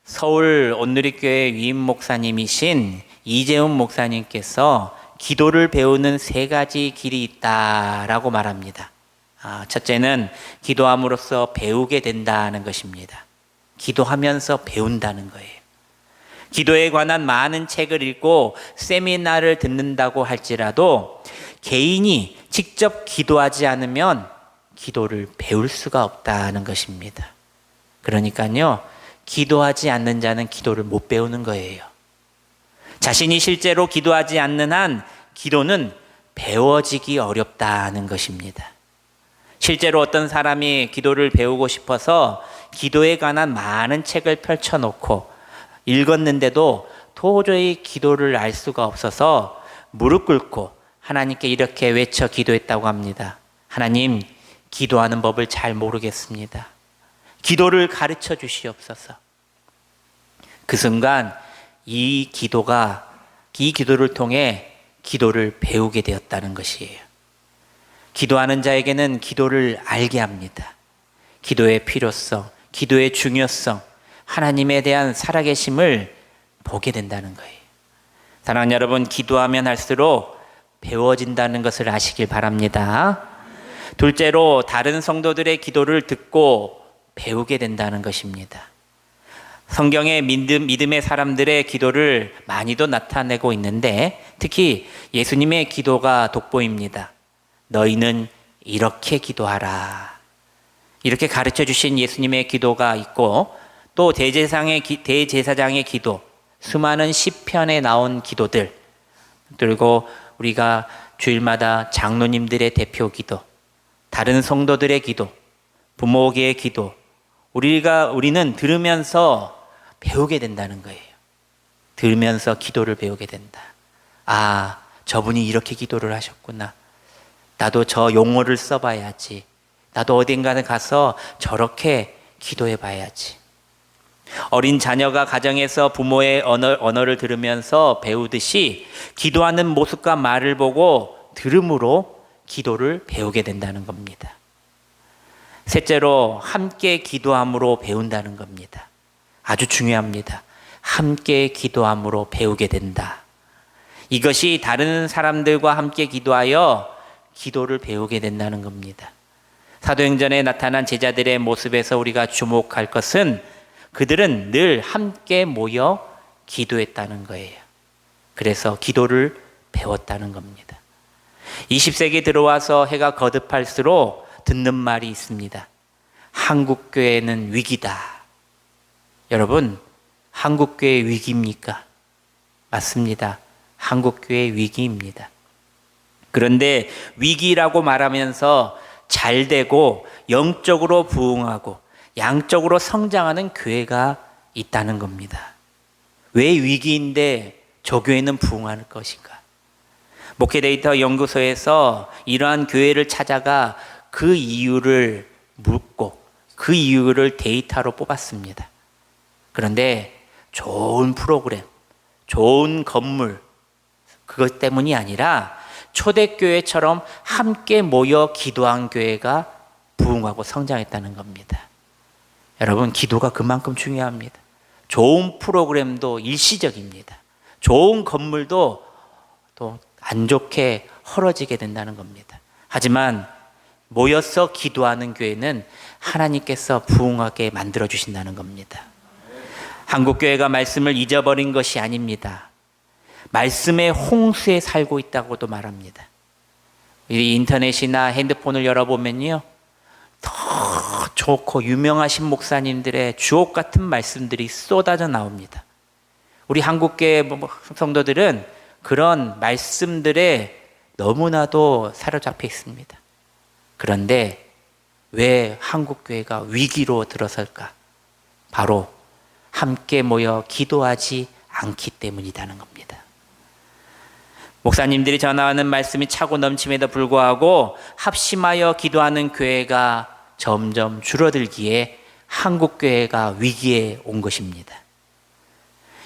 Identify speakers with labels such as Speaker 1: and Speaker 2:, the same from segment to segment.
Speaker 1: 서울 온누리교회 위임 목사님이신 이재훈 목사님께서 기도를 배우는 3가지 길이 있다라고 말합니다. 첫째는 기도함으로써 배우게 된다는 것입니다. 기도하면서 배운다는 거예요. 기도에 관한 많은 책을 읽고 세미나를 듣는다고 할지라도 개인이 직접 기도하지 않으면 기도를 배울 수가 없다는 것입니다. 그러니까요, 기도하지 않는 자는 기도를 못 배우는 거예요. 자신이 실제로 기도하지 않는 한 기도는 배워지기 어렵다는 것입니다. 실제로 어떤 사람이 기도를 배우고 싶어서 기도에 관한 많은 책을 펼쳐놓고 읽었는데도 도저히 기도를 알 수가 없어서 무릎 꿇고 하나님께 이렇게 외쳐 기도했다고 합니다. 하나님, 기도하는 법을 잘 모르겠습니다. 기도를 가르쳐 주시옵소서. 그 순간 이 기도를 통해 기도를 배우게 되었다는 것이에요. 기도하는 자에게는 기도를 알게 합니다. 기도의 필요성, 기도의 중요성, 하나님에 대한 살아계심을 보게 된다는 거예요. 사랑하는 여러분, 기도하면 할수록 배워진다는 것을 아시길 바랍니다. 둘째로 다른 성도들의 기도를 듣고 배우게 된다는 것입니다. 성경의 믿음의 사람들의 기도를 많이도 나타내고 있는데 특히 예수님의 기도가 돋보입니다. 너희는 이렇게 기도하라. 이렇게 가르쳐 주신 예수님의 기도가 있고 또 대제사장의 기도, 수많은 시편에 나온 기도들, 그리고 우리가 주일마다 장로님들의 대표 기도, 다른 성도들의 기도, 부모에게의 기도, 우리는 들으면서 배우게 된다는 거예요. 들으면서 기도를 배우게 된다. 저분이 이렇게 기도를 하셨구나. 나도 저 용어를 써봐야지. 나도 어딘가에 가서 저렇게 기도해 봐야지. 어린 자녀가 가정에서 부모의 언어를 들으면서 배우듯이 기도하는 모습과 말을 보고 들음으로 기도를 배우게 된다는 겁니다. 셋째로 함께 기도함으로 배운다는 겁니다. 아주 중요합니다. 함께 기도함으로 배우게 된다. 이것이 다른 사람들과 함께 기도하여 기도를 배우게 된다는 겁니다. 사도행전에 나타난 제자들의 모습에서 우리가 주목할 것은 그들은 늘 함께 모여 기도했다는 거예요. 그래서 기도를 배웠다는 겁니다. 20세기 들어와서 해가 거듭할수록 듣는 말이 있습니다. 한국교회는 위기다. 여러분, 한국교회 위기입니까? 맞습니다. 한국교회 위기입니다. 그런데 위기라고 말하면서 잘 되고 영적으로 부흥하고 양적으로 성장하는 교회가 있다는 겁니다. 왜 위기인데 저 교회는 부흥할 것인가? 목회데이터 연구소에서 이러한 교회를 찾아가 그 이유를 묻고 그 이유를 데이터로 뽑았습니다. 그런데 좋은 프로그램, 좋은 건물, 그것 때문이 아니라 초대교회처럼 함께 모여 기도한 교회가 부흥하고 성장했다는 겁니다. 여러분, 기도가 그만큼 중요합니다. 좋은 프로그램도 일시적입니다. 좋은 건물도 또 안 좋게 헐어지게 된다는 겁니다. 하지만 모여서 기도하는 교회는 하나님께서 부흥하게 만들어 주신다는 겁니다. 한국교회가 말씀을 잊어버린 것이 아닙니다. 말씀의 홍수에 살고 있다고도 말합니다. 이 인터넷이나 핸드폰을 열어보면요, 더 좋고 유명하신 목사님들의 주옥 같은 말씀들이 쏟아져 나옵니다. 우리 한국교회 성도들은 그런 말씀들에 너무나도 사로잡혀 있습니다. 그런데 왜 한국교회가 위기로 들어설까? 바로 함께 모여 기도하지 않기 때문이라는 겁니다. 목사님들이 전하는 말씀이 차고 넘침에도 불구하고 합심하여 기도하는 교회가 점점 줄어들기에 한국교회가 위기에 온 것입니다.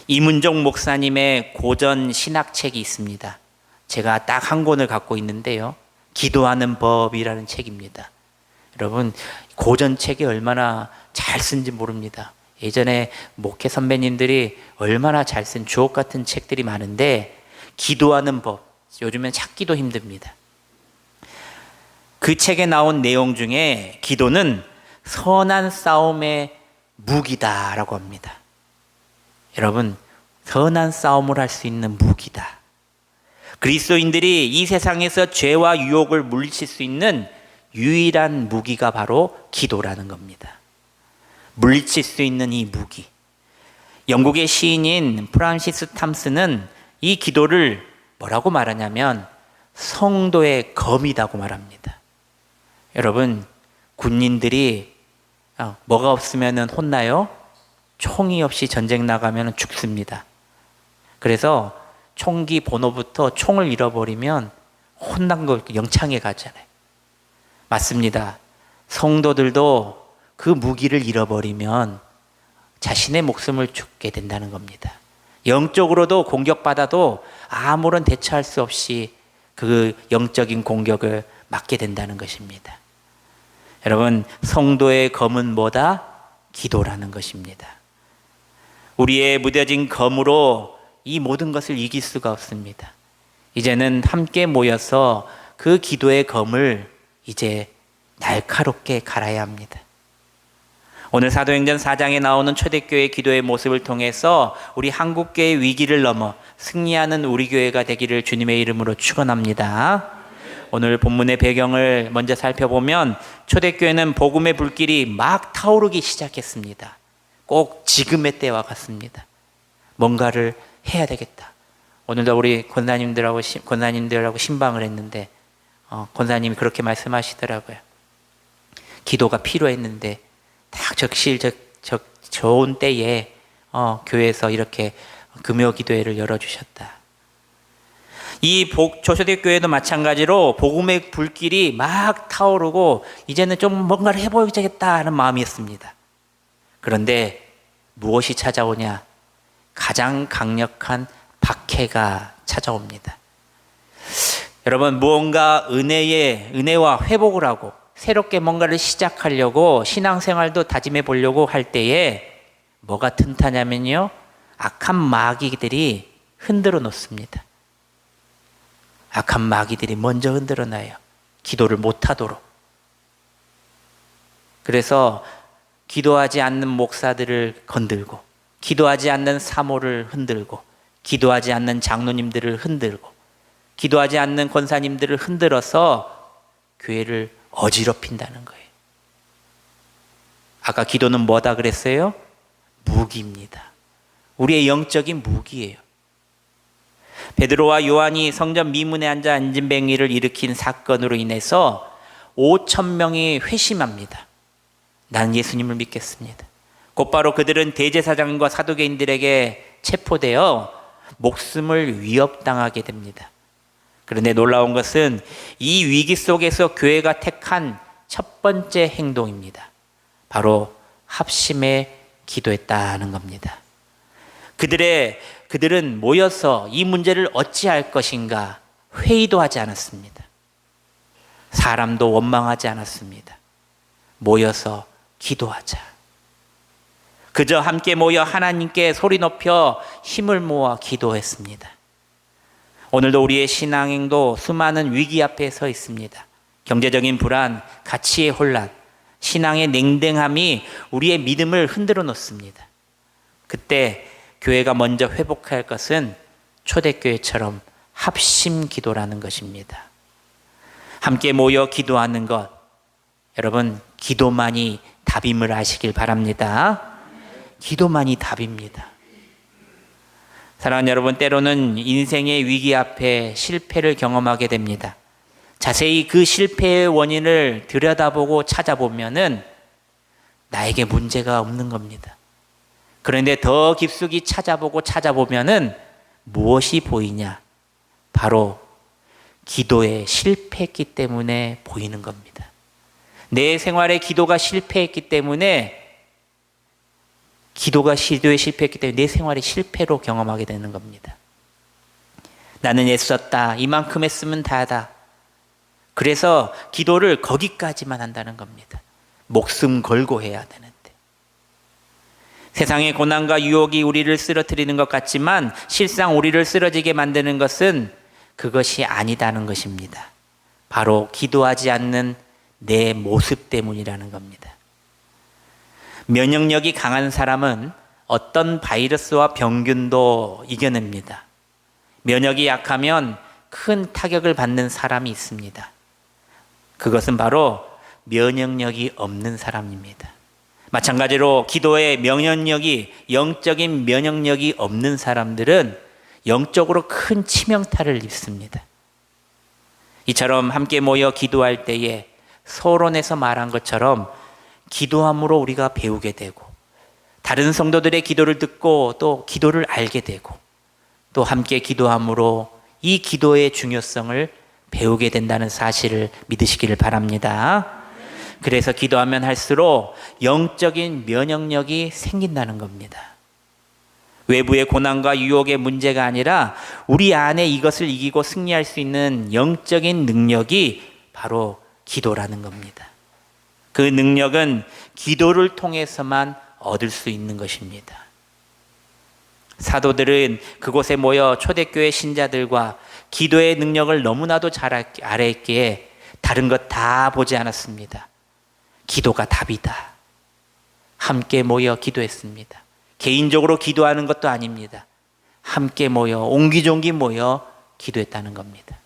Speaker 1: 이문종 목사님의 고전 신학책이 있습니다. 제가 딱 한 권을 갖고 있는데요. 기도하는 법이라는 책입니다. 여러분, 고전 책이 얼마나 잘 쓴지 모릅니다. 예전에 목회 선배님들이 얼마나 잘 쓴 주옥 같은 책들이 많은데, 기도하는 법, 요즘엔 찾기도 힘듭니다. 그 책에 나온 내용 중에 기도는 선한 싸움의 무기다라고 합니다. 여러분, 선한 싸움을 할 수 있는 무기다. 그리스도인들이 이 세상에서 죄와 유혹을 물리칠 수 있는 유일한 무기가 바로 기도라는 겁니다. 물리칠 수 있는 이 무기. 영국의 시인인 프란시스 탐스는 이 기도를 뭐라고 말하냐면 성도의 검이라고 말합니다. 여러분, 군인들이 뭐가 없으면 혼나요? 총이 없이 전쟁 나가면 죽습니다. 그래서 총기 번호부터 총을 잃어버리면 혼난 거 영창에 가잖아요. 맞습니다. 성도들도 그 무기를 잃어버리면 자신의 목숨을 죽게 된다는 겁니다. 영적으로도 공격받아도 아무런 대처할 수 없이 그 영적인 공격을 맞게 된다는 것입니다. 여러분, 성도의 검은 뭐다? 기도라는 것입니다. 우리의 무뎌진 검으로 이 모든 것을 이길 수가 없습니다. 이제는 함께 모여서 그 기도의 검을 이제 날카롭게 갈아야 합니다. 오늘 사도행전 4장에 나오는 초대교회 기도의 모습을 통해서 우리 한국교회의 위기를 넘어 승리하는 우리 교회가 되기를 주님의 이름으로 축원합니다. 오늘 본문의 배경을 먼저 살펴보면 초대교회는 복음의 불길이 막 타오르기 시작했습니다. 꼭 지금의 때와 같습니다. 뭔가를 해야 되겠다. 오늘도 우리 권사님들하고 신방을 했는데 권사님이 그렇게 말씀하시더라고요. 기도가 필요했는데 딱 좋은 때에 교회에서 이렇게 금요 기도회를 열어주셨다. 이 조초대 교회도 마찬가지로 복음의 불길이 막 타오르고 이제는 좀 뭔가를 해보겠다 하는 마음이었습니다. 그런데 무엇이 찾아오냐? 가장 강력한 박해가 찾아옵니다. 여러분, 무언가 은혜와 회복을 하고 새롭게 뭔가를 시작하려고 신앙생활도 다짐해 보려고 할 때에 뭐가 튼튼하냐면요, 악한 마귀들이 흔들어 놓습니다. 악한 마귀들이 먼저 흔들어 놔요. 기도를 못하도록. 그래서 기도하지 않는 목사들을 건들고, 기도하지 않는 사모를 흔들고, 기도하지 않는 장로님들을 흔들고, 기도하지 않는 권사님들을 흔들어서 교회를 어지럽힌다는 거예요. 아까 기도는 뭐다 그랬어요? 무기입니다. 우리의 영적인 무기예요. 베드로와 요한이 성전 미문에 앉아 안진뱅이를 일으킨 사건으로 인해서 5,000명이 회심합니다. 나는 예수님을 믿겠습니다. 곧바로 그들은 대제사장과 사두개인들에게 체포되어 목숨을 위협당하게 됩니다. 그런데 놀라운 것은 이 위기 속에서 교회가 택한 첫 번째 행동입니다. 바로 합심에 기도했다는 겁니다. 그들은 모여서 이 문제를 어찌할 것인가 회의도 하지 않았습니다. 사람도 원망하지 않았습니다. 모여서 기도하자. 그저 함께 모여 하나님께 소리 높여 힘을 모아 기도했습니다. 오늘도 우리의 신앙행도 수많은 위기 앞에 서 있습니다. 경제적인 불안, 가치의 혼란, 신앙의 냉랭함이 우리의 믿음을 흔들어 놓습니다. 그때 교회가 먼저 회복할 것은 초대교회처럼 합심 기도라는 것입니다. 함께 모여 기도하는 것, 여러분, 기도만이 답임을 아시길 바랍니다. 기도만이 답입니다. 사랑하는 여러분, 때로는 인생의 위기 앞에 실패를 경험하게 됩니다. 자세히 그 실패의 원인을 들여다보고 찾아보면은 나에게 문제가 없는 겁니다. 그런데 더 깊숙이 찾아보면은 무엇이 보이냐? 바로 기도에 실패했기 때문에 보이는 겁니다. 내 생활에 기도가 실패했기 때문에 기도에 실패했기 때문에 내 생활의 실패로 경험하게 되는 겁니다. 나는 애썼다. 이만큼 했으면 다다. 그래서 기도를 거기까지만 한다는 겁니다. 목숨 걸고 해야 되는데. 세상의 고난과 유혹이 우리를 쓰러뜨리는 것 같지만 실상 우리를 쓰러지게 만드는 것은 그것이 아니다는 것입니다. 바로 기도하지 않는 내 모습 때문이라는 겁니다. 면역력이 강한 사람은 어떤 바이러스와 병균도 이겨냅니다. 면역이 약하면 큰 타격을 받는 사람이 있습니다. 그것은 바로 면역력이 없는 사람입니다. 마찬가지로 기도의 면역력이, 영적인 면역력이 없는 사람들은 영적으로 큰 치명타를 입습니다. 이처럼 함께 모여 기도할 때에 서론에서 말한 것처럼 기도함으로 우리가 배우게 되고, 다른 성도들의 기도를 듣고 또 기도를 알게 되고, 또 함께 기도함으로 이 기도의 중요성을 배우게 된다는 사실을 믿으시기를 바랍니다. 그래서 기도하면 할수록 영적인 면역력이 생긴다는 겁니다. 외부의 고난과 유혹의 문제가 아니라 우리 안에 이것을 이기고 승리할 수 있는 영적인 능력이 바로 기도라는 겁니다. 그 능력은 기도를 통해서만 얻을 수 있는 것입니다. 사도들은 그곳에 모여 초대교회 신자들과 기도의 능력을 너무나도 잘 알았기에 다른 것 다 보지 않았습니다. 기도가 답이다. 함께 모여 기도했습니다. 개인적으로 기도하는 것도 아닙니다. 함께 모여 옹기종기 모여 기도했다는 겁니다.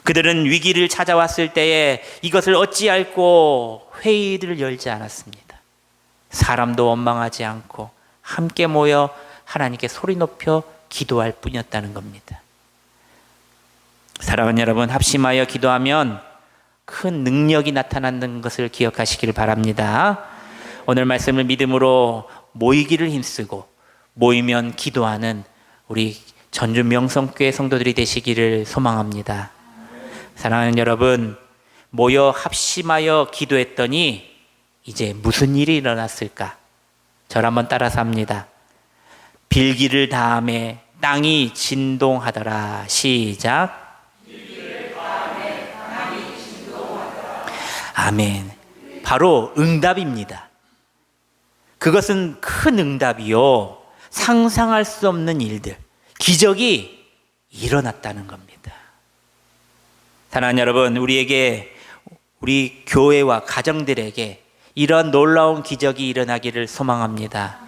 Speaker 1: 그들은 위기를 찾아왔을 때에 이것을 어찌할꼬 회의를 열지 않았습니다. 사람도 원망하지 않고 함께 모여 하나님께 소리 높여 기도할 뿐이었다는 겁니다. 사랑하는 여러분, 합심하여 기도하면 큰 능력이 나타나는 것을 기억하시기를 바랍니다. 오늘 말씀을 믿음으로 모이기를 힘쓰고 모이면 기도하는 우리 전주 명성교회 성도들이 되시기를 소망합니다. 사랑하는 여러분, 모여 합심하여 기도했더니 이제 무슨 일이 일어났을까? 저를 한번 따라서 합니다. 빌기를 다음에 땅이 진동하더라. 시작. 아멘. 바로 응답입니다. 그것은 큰 응답이요, 상상할 수 없는 일들, 기적이 일어났다는 겁니다. 사랑하는 여러분, 우리 교회와 가정들에게 이런 놀라운 기적이 일어나기를 소망합니다.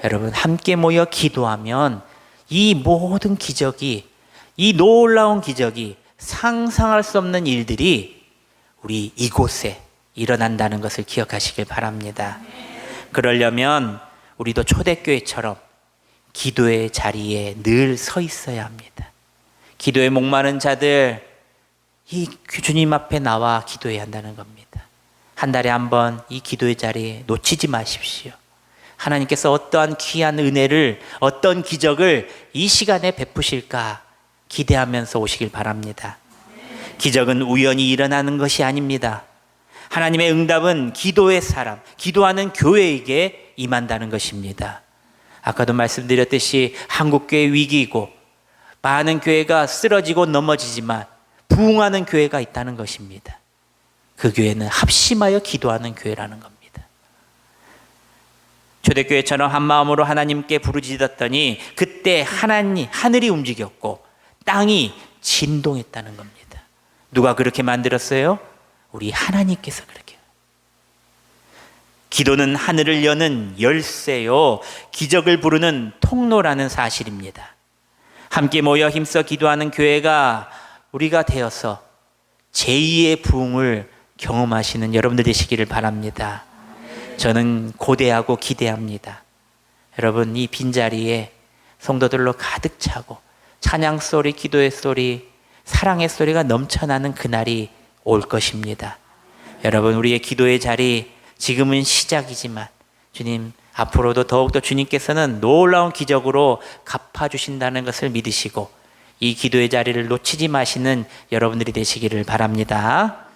Speaker 1: 여러분, 함께 모여 기도하면 이 모든 기적이, 이 놀라운 기적이, 상상할 수 없는 일들이 우리 이곳에 일어난다는 것을 기억하시길 바랍니다. 그러려면 우리도 초대교회처럼 기도의 자리에 늘 서 있어야 합니다. 기도에 목마른 자들, 이 주님 앞에 나와 기도해야 한다는 겁니다. 한 달에 한 번 이 기도의 자리에 놓치지 마십시오. 하나님께서 어떠한 귀한 은혜를, 어떤 기적을 이 시간에 베푸실까 기대하면서 오시길 바랍니다. 기적은 우연히 일어나는 것이 아닙니다. 하나님의 응답은 기도의 사람, 기도하는 교회에게 임한다는 것입니다. 아까도 말씀드렸듯이 한국교회 위기이고 많은 교회가 쓰러지고 넘어지지만 부흥하는 교회가 있다는 것입니다. 그 교회는 합심하여 기도하는 교회라는 겁니다. 초대교회처럼 한 마음으로 하나님께 부르짖었더니 그때 하늘이 움직였고 땅이 진동했다는 겁니다. 누가 그렇게 만들었어요? 우리 하나님께서 그렇게. 기도는 하늘을 여는 열쇠요, 기적을 부르는 통로라는 사실입니다. 함께 모여 힘써 기도하는 교회가 우리가 되어서 제2의 부흥을 경험하시는 여러분들 되시기를 바랍니다. 저는 고대하고 기대합니다. 여러분, 이 빈자리에 성도들로 가득 차고 찬양 소리, 기도의 소리, 사랑의 소리가 넘쳐나는 그날이 올 것입니다. 여러분, 우리의 기도의 자리, 지금은 시작이지만 주님, 앞으로도 더욱더 주님께서는 놀라운 기적으로 갚아주신다는 것을 믿으시고 이 기도의 자리를 놓치지 마시는 여러분들이 되시기를 바랍니다.